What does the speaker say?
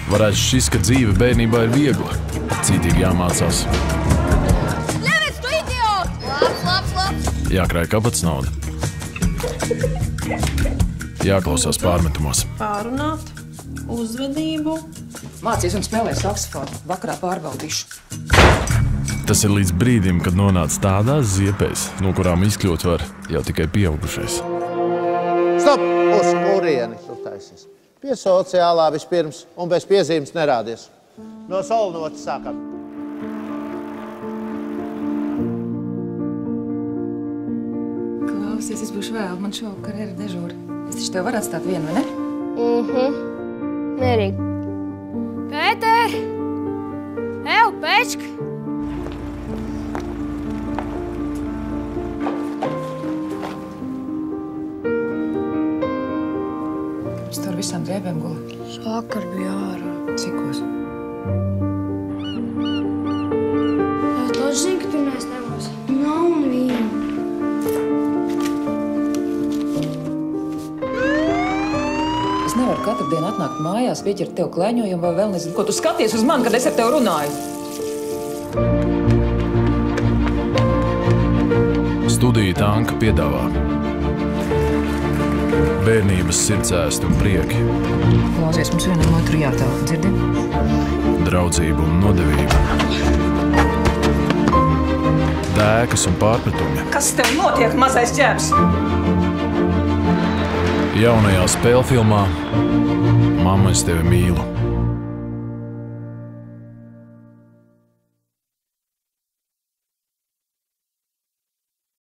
Varētu šis, ka dzīve bērnībā ir viegla, cītīgi jāmācās. Ļevic, tu idiot! Labs. Jākrāj kabatas nauda. Jāklausās pārmetumos. Pārunāt, uzvedību. Mācies un spēlē saksofonu. Vakarā pārbaudīšu. Tas ir līdz brīdim, kad nonāc tādās ziepēs, no kurām izkļūt var jau tikai pieaugušais. Stop! Uz kurieni tu taisies? Pie sociālā vispirms un bez piezīmes nerādies. No solnotas sākam. Klausies, es būšu vēl. Man šovakar ir dežūra. Es taču tev varu atstāt vienu, vai ne? Mierīgi. Pēter! Ew, pečka! Es tur visām drēbēm guli. Vakar bija ārā. Cikos? Es taču zinu, ka tu mēs nebūs. Nav nevienu. Es nevaru katru dienu atnākt mājās, pieķert tev klēņojumu vai vēl nezinu, ko tu skaties uz mani, kad es ar tevi runāju. Studija Tanka piedāvā bērnības sirdsēsti un prieki, Klausies, mums vienam otru jātāv, dzirdi? draudzību un nodevību, dēkas un pārpratumi. Kas tev notiek, mazais ķēps? Jaunajā spēlfilmā Mamma, es tevi mīlu.